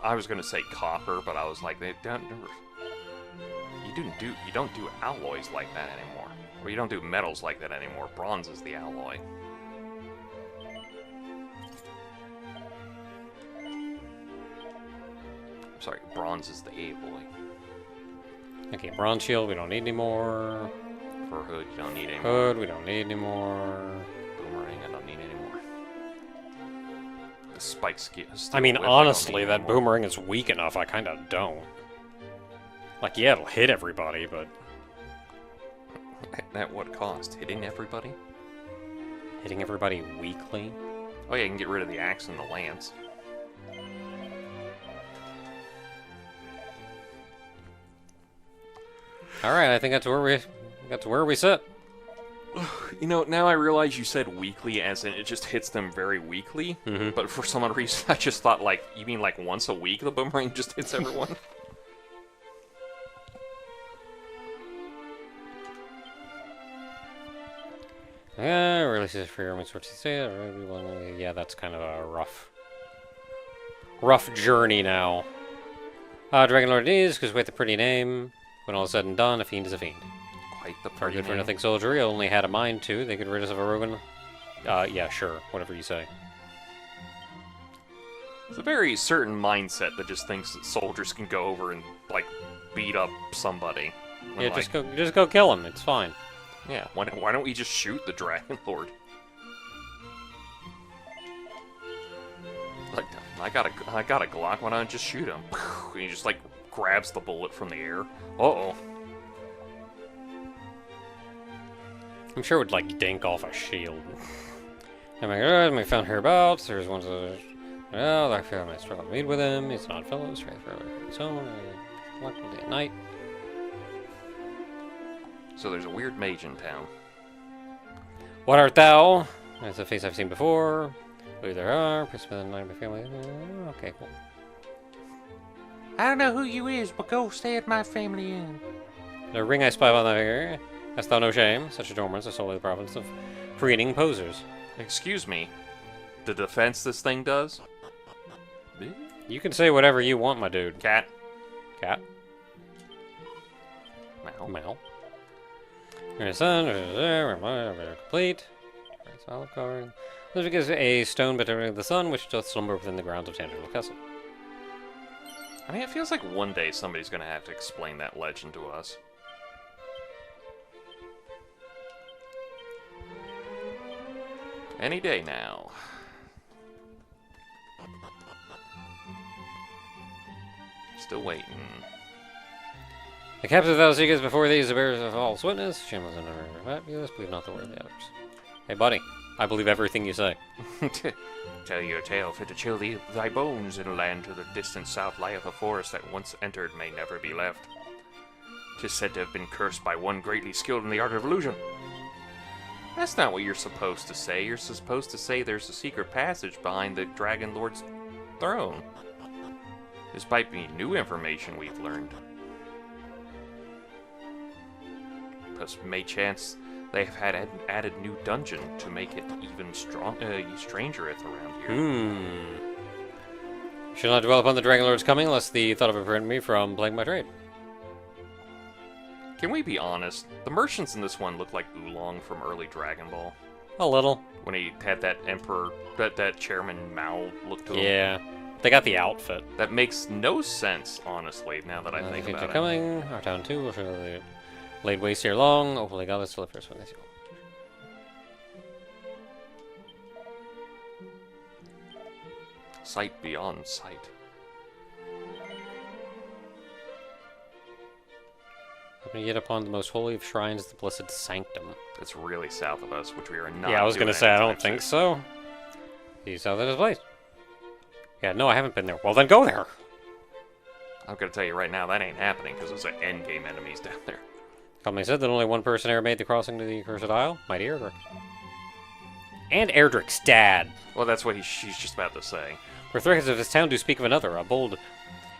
[SPEAKER 2] I was gonna say copper, but I was like, they don't. You don't do alloys like that anymore, or you don't do metals like that anymore. Bronze is the alloy. Sorry, bronze is the alloy.
[SPEAKER 1] Okay, bronze shield, we don't need anymore.
[SPEAKER 2] For hood, you don't need anymore.
[SPEAKER 1] Hood, we don't need anymore.
[SPEAKER 2] Boomerang, I don't need anymore. The spike skill.
[SPEAKER 1] I mean, honestly, that boomerang is weak enough, I kinda don't. Like, yeah, it'll hit everybody, but...
[SPEAKER 2] At what cost? Hitting everybody?
[SPEAKER 1] Hitting everybody weakly?
[SPEAKER 2] Oh yeah, you can get rid of the axe and the lance.
[SPEAKER 1] Alright, I think that's where we sit.
[SPEAKER 2] You know, now I realize you said weekly as in it just hits them very weakly, but for some odd reason I just thought, like, you mean like once a week the boomerang just hits everyone?
[SPEAKER 1] Releases for your yeah, that's kind of a rough journey now. Dragon Lord it is, because with a pretty name. When all is said and done, a fiend is a fiend.
[SPEAKER 2] Quite the
[SPEAKER 1] For
[SPEAKER 2] pretty
[SPEAKER 1] good for
[SPEAKER 2] name.
[SPEAKER 1] nothing soldiery, only had a mind to. They could rid us of a Rogan. Yeah, sure. Whatever you say.
[SPEAKER 2] It's a very certain mindset that just thinks that soldiers can go over and, like, beat up somebody. When,
[SPEAKER 1] Yeah,
[SPEAKER 2] like,
[SPEAKER 1] just go kill him. It's fine.
[SPEAKER 2] yeah, why don't we just shoot the Dragon Lord? Like, I got a Glock, why don't I just shoot him? And he just, like, grabs the bullet from the air. Uh-oh.
[SPEAKER 1] I'm sure it would, like, dink off a shield. Oh my god, we found hereabouts. There's one of well, I feel I struggle to meet with him. He's not fellow, straight for his own. Day at night.
[SPEAKER 2] So there's a weird mage in town.
[SPEAKER 1] What art thou? That's a face I've seen before. Who there are? Participant in my family. Okay, cool.
[SPEAKER 4] I don't know who you is, but go stay at my family inn.
[SPEAKER 1] The ring I spy by thy finger. Hast thou no shame? Such adornments are solely the province of preening posers.
[SPEAKER 2] Excuse me. The defense this thing does?
[SPEAKER 1] You can say whatever you want, my dude.
[SPEAKER 2] Cat.
[SPEAKER 1] Cat.
[SPEAKER 2] Mal.
[SPEAKER 1] Mal. Your son, complete. Solid covering. This because a stone bettering the sun, which doth slumber within the grounds of Tangible Castle.
[SPEAKER 2] I mean, it feels like one day somebody's gonna have to explain that legend to us. Any day now. Still waiting.
[SPEAKER 1] The captive thou seekest before these the bearers of false witness. Shameless and fabulous. Believe not the word of the others. Hey, buddy. I believe everything you say.
[SPEAKER 2] Tell your tale fit to chill thy bones in a land to the distant south lieth a forest that once entered may never be left. 'Tis said to have been cursed by one greatly skilled in the art of illusion. That's not what you're supposed to say. You're supposed to say there's a secret passage behind the Dragon Lord's throne. This might be new information we've learned. Plus, may chance they have had added new dungeon to make it even strangereth around here.
[SPEAKER 1] Shall not dwell upon the Dragon Lord's coming, lest the thought of it prevent me from playing my trade.
[SPEAKER 2] Can we be honest? The merchants in this one look like Oolong from early Dragon Ball.
[SPEAKER 1] A little.
[SPEAKER 2] When he had that Emperor, that Chairman Mao look to him.
[SPEAKER 1] Yeah. They got the outfit.
[SPEAKER 2] That makes no sense, honestly, now that I think about it.
[SPEAKER 1] Coming. Our town too. We'll surely laid waste here long. Hopefully God is still the first one.
[SPEAKER 2] Sight beyond sight.
[SPEAKER 1] Hoping to get upon the most holy of shrines, the blessed sanctum.
[SPEAKER 2] It's really south of us, which we are not.
[SPEAKER 1] Yeah, I was gonna say I don't think
[SPEAKER 2] so.
[SPEAKER 1] so. You saw that as place. Yeah, no, I haven't been there. Well, then go there.
[SPEAKER 2] I'm gonna tell you right now, that ain't happening because there's endgame enemies down there.
[SPEAKER 1] Commonly said that only one person ever made the crossing to the Cursed Isle. Mighty Erdrick. And Erdrick's dad.
[SPEAKER 2] Well, that's what she's just about to say.
[SPEAKER 1] For records of his town do speak of another, a bold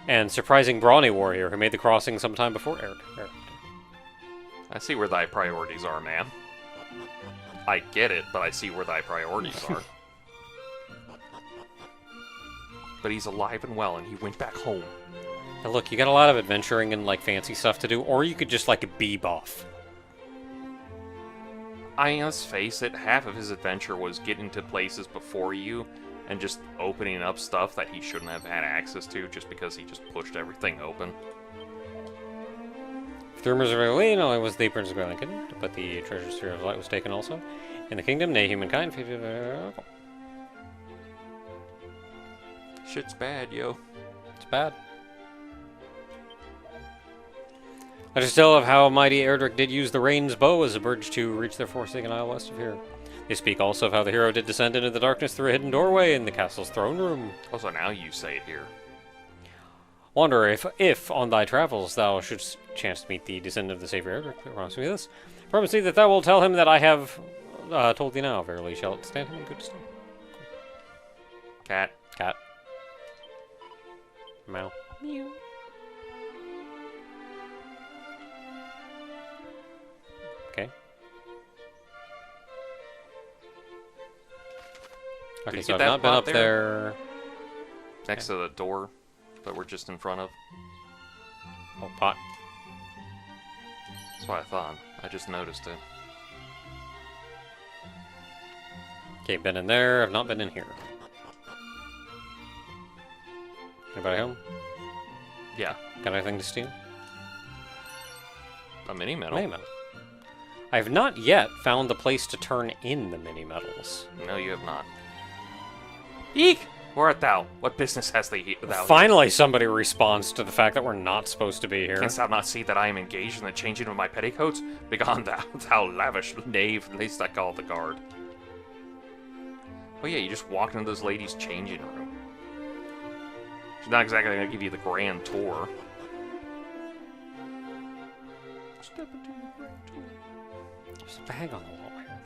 [SPEAKER 1] and surprising brawny warrior who made the crossing sometime before Erdrick.
[SPEAKER 2] I see where thy priorities are, man. I get it, but I see where thy priorities are. But he's alive and well, and he went back home.
[SPEAKER 1] Now look, you got a lot of adventuring and, like, fancy stuff to do, or you could just, like, be buff.
[SPEAKER 2] I mean, let's face it, half of his adventure was getting to places before you, and just opening up stuff that he shouldn't have had access to just because he just pushed everything open.
[SPEAKER 1] If the rumors are away, not only was the Prince of Growling kidnapped, but the treasure sphere of light was taken also. In the kingdom, nay, humankind.
[SPEAKER 2] Shit's bad, yo.
[SPEAKER 1] It's bad. I just tell of how mighty Erdrick did use the Rain's bow as a bridge to reach their forsaken isle west of here. They speak also of how the hero did descend into the darkness through a hidden doorway in the castle's throne room.
[SPEAKER 2] Also, now you say it here.
[SPEAKER 1] Wonder if on thy travels thou shouldst chance to meet the descendant of the Savior Erdrick that promised me this. Promise thee that thou wilt tell him that I have told thee now. Verily shall it stand him in good stead.
[SPEAKER 2] Cat.
[SPEAKER 1] Cat. Meow. Meow. Okay. Okay,
[SPEAKER 2] you
[SPEAKER 1] so
[SPEAKER 2] get
[SPEAKER 1] I've
[SPEAKER 2] that
[SPEAKER 1] not been
[SPEAKER 2] pot
[SPEAKER 1] up there.
[SPEAKER 2] Next to the door that we're just in front of.
[SPEAKER 1] Oh, pot.
[SPEAKER 2] That's what I thought. I just noticed it.
[SPEAKER 1] Okay, been in there. I've not been in here. Anybody home?
[SPEAKER 2] Yeah.
[SPEAKER 1] Got anything to steal?
[SPEAKER 2] A mini metal.
[SPEAKER 1] Mini metal. I have not yet found the place to turn in the mini metals.
[SPEAKER 2] No, you have not. Eek! Where art thou? What business has thou here?
[SPEAKER 1] Finally, somebody responds to the fact that we're not supposed to be here.
[SPEAKER 2] Canst thou not see that I am engaged in the changing of my petticoats? Begone thou, thou lavish knave. At least I call the guard. Oh yeah, you just walked into this lady's changing room. She's not exactly going to give you the grand tour. Step into the grand tour.
[SPEAKER 1] There's a bag on the wall here.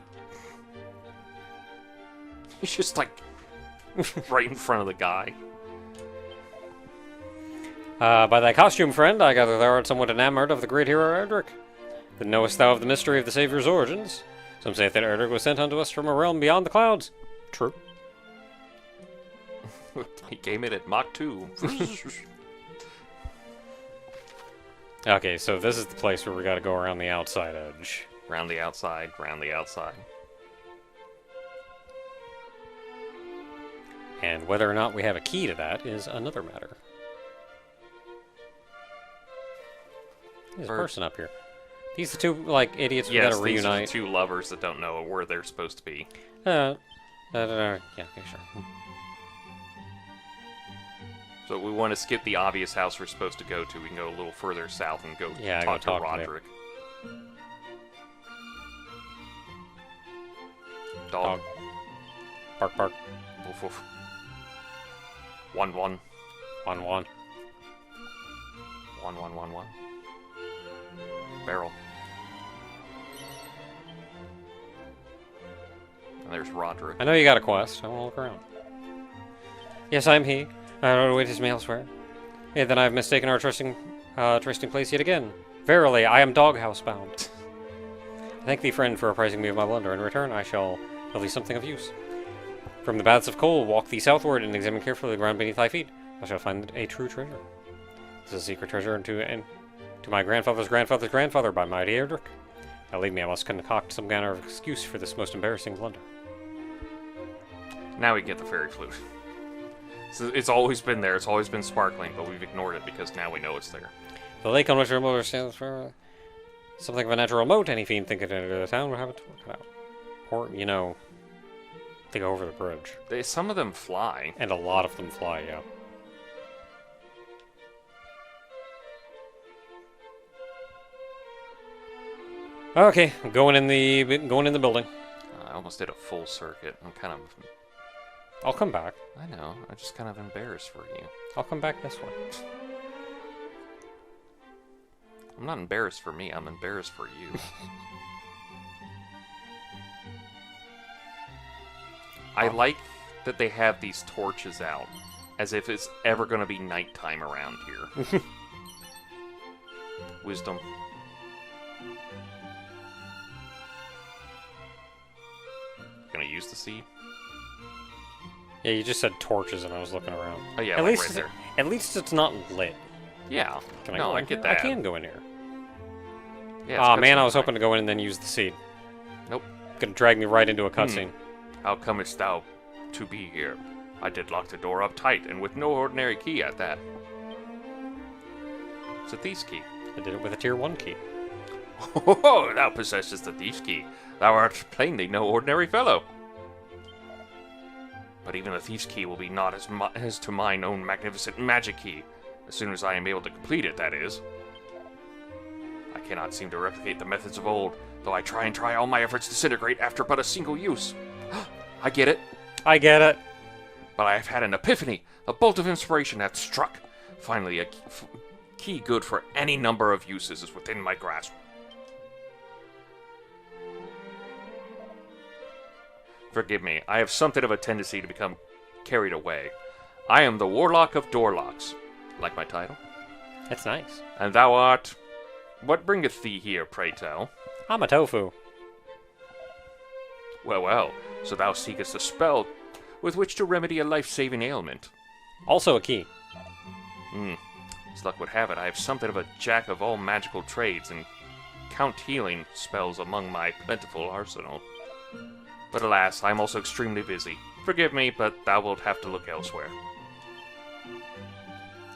[SPEAKER 2] He's just like right in front of the guy.
[SPEAKER 1] By thy costume, friend, I gather thou art somewhat enamored of the great hero Erdrick. Then knowest thou of the mystery of the Saviour's origins? Some say that Erdrick was sent unto us from a realm beyond the clouds. True.
[SPEAKER 2] He came in at Mach 2.
[SPEAKER 1] Okay, so this is the place where we gotta go around the outside edge.
[SPEAKER 2] Round the outside, round the outside.
[SPEAKER 1] And whether or not we have a key to that is another matter. There's a person up here. These are two, like, idiots we gotta
[SPEAKER 2] these are the
[SPEAKER 1] reunite.
[SPEAKER 2] two lovers that don't know where they're supposed to be.
[SPEAKER 1] Yeah, okay, sure.
[SPEAKER 2] So we want to skip the obvious house we're supposed to go to. We can go a little further south and go talk to Roderick. Dog.
[SPEAKER 1] Bark, bark.
[SPEAKER 2] Woof, woof. 1 1.
[SPEAKER 1] 1 1.
[SPEAKER 2] 1 1 1 1. barrel. And there's Roderick.
[SPEAKER 1] I know you got a quest. I want to look around. Yes, I'm he. I don't await his me elsewhere. Hey, then I have mistaken our trusting place yet again. Verily, I am doghouse bound. Thank thee, friend, for apprising me of my blunder. In return, I shall tell thee something of use. From the baths of coal, walk thee southward and examine carefully the ground beneath thy feet. Thou shalt find a true treasure. This is a secret treasure to my grandfather's grandfather's grandfather by mighty Erdrick. Now leave me, I must concoct some manner of excuse for this most embarrassing blunder.
[SPEAKER 2] Now we get the fairy flute. So it's always been there, it's always been sparkling, but we've ignored it because now we know it's there.
[SPEAKER 1] The lake on which Rimuldar stands for something of a natural moat. Any fiend think it into the town will have it to work it out. Or, you know, they go over the bridge.
[SPEAKER 2] Some of them fly.
[SPEAKER 1] And a lot of them fly, yeah. Okay, going in the building.
[SPEAKER 2] I almost did a full circuit. I'm kind of...
[SPEAKER 1] I'll come back.
[SPEAKER 2] I know. I'm just kind of embarrassed for you.
[SPEAKER 1] I'll come back this way.
[SPEAKER 2] I'm not embarrassed for me. I'm embarrassed for you. I like that they have these torches out, as if it's ever going to be nighttime around here. Wisdom. Gonna use the seed?
[SPEAKER 1] Yeah, you just said torches and I was looking around.
[SPEAKER 2] Oh yeah,
[SPEAKER 1] at
[SPEAKER 2] like
[SPEAKER 1] least
[SPEAKER 2] right there.
[SPEAKER 1] At least it's not lit.
[SPEAKER 2] Yeah.
[SPEAKER 1] Can I
[SPEAKER 2] no,
[SPEAKER 1] go
[SPEAKER 2] I
[SPEAKER 1] in
[SPEAKER 2] get
[SPEAKER 1] here?
[SPEAKER 2] that.
[SPEAKER 1] I can go in here.
[SPEAKER 2] Yeah,
[SPEAKER 1] Aw, man,
[SPEAKER 2] cutscene
[SPEAKER 1] I was
[SPEAKER 2] time.
[SPEAKER 1] hoping to go in and then use the seed.
[SPEAKER 2] Nope.
[SPEAKER 1] Gonna drag me right into a cutscene.
[SPEAKER 2] How comest thou to be here? I did lock the door up tight, and with no ordinary key at that. It's a thief's key.
[SPEAKER 1] I did it with a tier 1 key.
[SPEAKER 2] Oh, thou possessest the thief's key. Thou art plainly no ordinary fellow. But even the thief's key will be not as to mine own magnificent magic key. As soon as I am able to complete it, that is. I cannot seem to replicate the methods of old, though I try all my efforts disintegrate after but a single use. I get it.
[SPEAKER 1] I get it.
[SPEAKER 2] But I have had an epiphany. A bolt of inspiration hath struck. Finally, a key good for any number of uses is within my grasp. Forgive me, I have something of a tendency to become carried away. I am the Warlock of Doorlocks. Like my title?
[SPEAKER 1] That's nice.
[SPEAKER 2] And thou art... What bringeth thee here, pray tell?
[SPEAKER 1] I'm a tofu.
[SPEAKER 2] Well, well, so thou seekest a spell with which to remedy a life-saving ailment.
[SPEAKER 1] Also a key.
[SPEAKER 2] As luck would have it, I have something of a jack of all magical trades and count healing spells among my plentiful arsenal. But alas, I am also extremely busy. Forgive me, but thou wilt have to look elsewhere.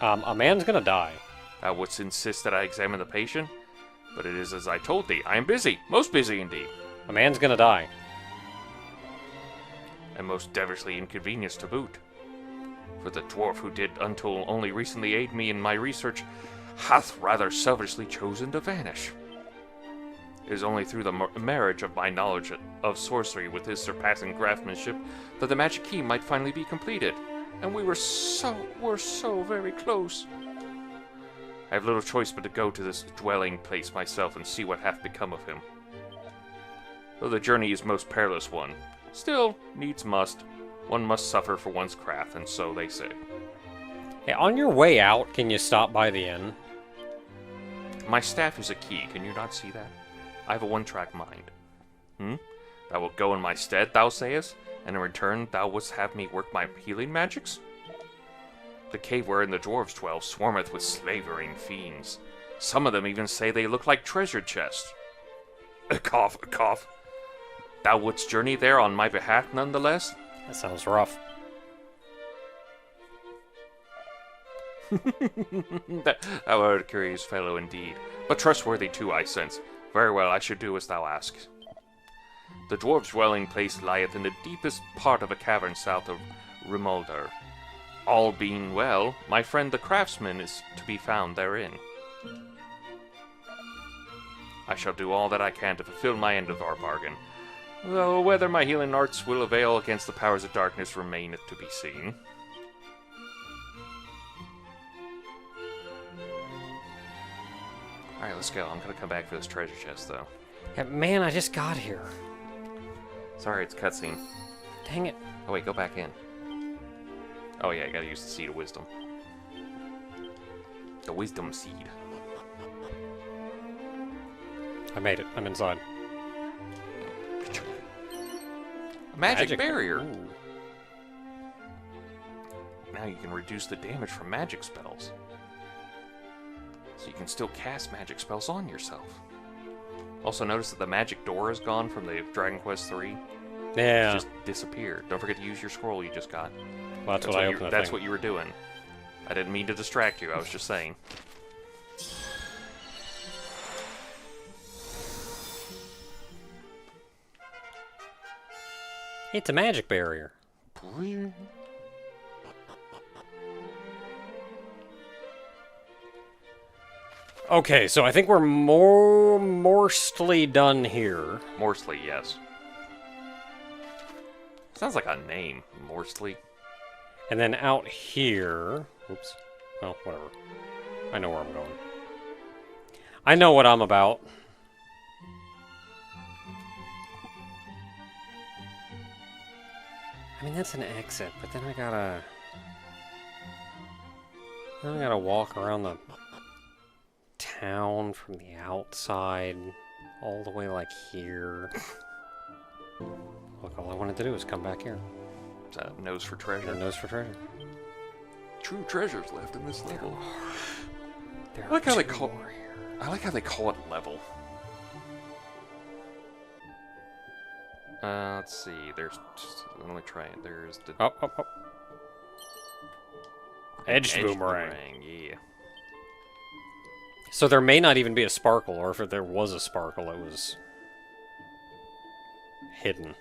[SPEAKER 1] A man's gonna die.
[SPEAKER 2] Thou wouldst insist that I examine the patient? But it is as I told thee, I am busy, most busy indeed.
[SPEAKER 1] A man's gonna die.
[SPEAKER 2] And most devilishly inconvenienced to boot. For the dwarf who did until only recently aid me in my research hath rather selfishly chosen to vanish. It is only through the marriage of my knowledge of sorcery with his surpassing craftsmanship that the magic key might finally be completed, and we're so very close. I have little choice but to go to this dwelling place myself and see what hath become of him. Though the journey is most perilous one, still, needs must. One must suffer for one's craft, and so they say.
[SPEAKER 1] Hey, on your way out, can you stop by the inn?
[SPEAKER 2] My staff is a key, can you not see that? I have a one-track mind. Thou wilt go in my stead, thou sayest, and in return thou wouldst have me work my healing magics? The cave wherein the dwarves dwell swarmeth with slavering fiends. Some of them even say they look like treasure chests. A cough. Thou wouldst journey there on my behalf nonetheless?
[SPEAKER 1] That sounds rough.
[SPEAKER 2] Thou art a curious fellow indeed, but trustworthy too, I sense. Very well, I should do as thou ask. The dwarves' dwelling place lieth in the deepest part of a cavern south of Rimuldar. All being well, my friend the craftsman is to be found therein. I shall do all that I can to fulfill my end of our bargain, though whether my healing arts will avail against the powers of darkness remaineth to be seen. Alright, let's go. I'm gonna come back for this treasure chest, though.
[SPEAKER 1] Yeah, man, I just got here.
[SPEAKER 2] Sorry, it's cutscene.
[SPEAKER 1] Dang it.
[SPEAKER 2] Oh wait, go back in. Oh yeah, you gotta use the Seed of Wisdom. The Wisdom Seed.
[SPEAKER 1] I made it. I'm inside.
[SPEAKER 2] A magic barrier!
[SPEAKER 1] Ooh.
[SPEAKER 2] Now you can reduce the damage from magic spells. So you can still cast magic spells on yourself. Also notice that the magic door is gone from the Dragon Quest III.
[SPEAKER 1] Yeah.
[SPEAKER 2] It just disappeared. Don't forget to use your scroll you just got.
[SPEAKER 1] Well, that's what I opened the
[SPEAKER 2] That's
[SPEAKER 1] thing.
[SPEAKER 2] what you were doing. I didn't mean to distract you, I was just saying.
[SPEAKER 1] It's a magic barrier. Okay, so I think we're mostly done here.
[SPEAKER 2] Morsley, yes. Sounds like a name, Morsley.
[SPEAKER 1] And then out here... Oops. Well, whatever. I know where I'm going. I know what I'm about. I mean, that's an exit, but then I gotta... Then I gotta walk around the town from the outside, all the way like here. Look, all I wanted to do was come back here.
[SPEAKER 2] Is that nose for treasure?
[SPEAKER 1] Nose for treasure.
[SPEAKER 2] True treasures left in this level.
[SPEAKER 1] There
[SPEAKER 2] I like how they
[SPEAKER 1] two
[SPEAKER 2] call-
[SPEAKER 1] more here.
[SPEAKER 2] I like how they call it level. Let's see. There's. Let me try it. There's the
[SPEAKER 1] Up, up, up. Edged boomerang.
[SPEAKER 2] Yeah.
[SPEAKER 1] So there may not even be a sparkle, or if there was a sparkle, it was hidden.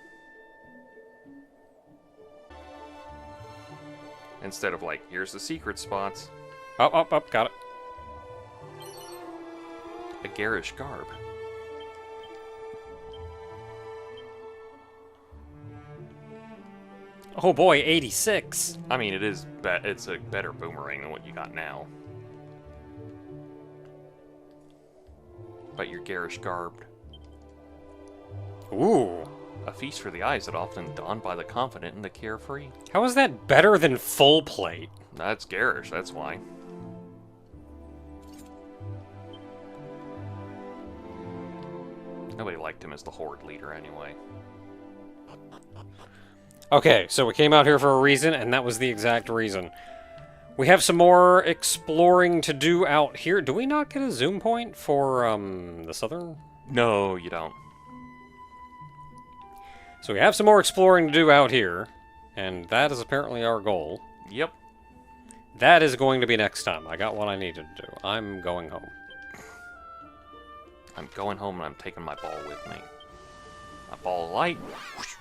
[SPEAKER 2] Instead of like, here's the secret spots.
[SPEAKER 1] Up, up, up. Got it.
[SPEAKER 2] A garish garb.
[SPEAKER 1] Oh boy, 86.
[SPEAKER 2] I mean, it's a better boomerang than what you got now. But you're garish garbed.
[SPEAKER 1] Ooh.
[SPEAKER 2] A feast for the eyes that often donned by the confident and the carefree.
[SPEAKER 1] How is that better than full plate?
[SPEAKER 2] That's garish, that's why. Nobody liked him as the Horde leader anyway.
[SPEAKER 1] Okay, so we came out here for a reason, and that was the exact reason. We have some more exploring to do out here. Do we not get a zoom point for, the southern?
[SPEAKER 2] No, you don't.
[SPEAKER 1] So we have some more exploring to do out here, and that is apparently our goal.
[SPEAKER 2] Yep.
[SPEAKER 1] That is going to be next time. I got what I needed to do. I'm going home.
[SPEAKER 2] I'm going home and I'm taking my ball with me. My ball of light. Whoosh.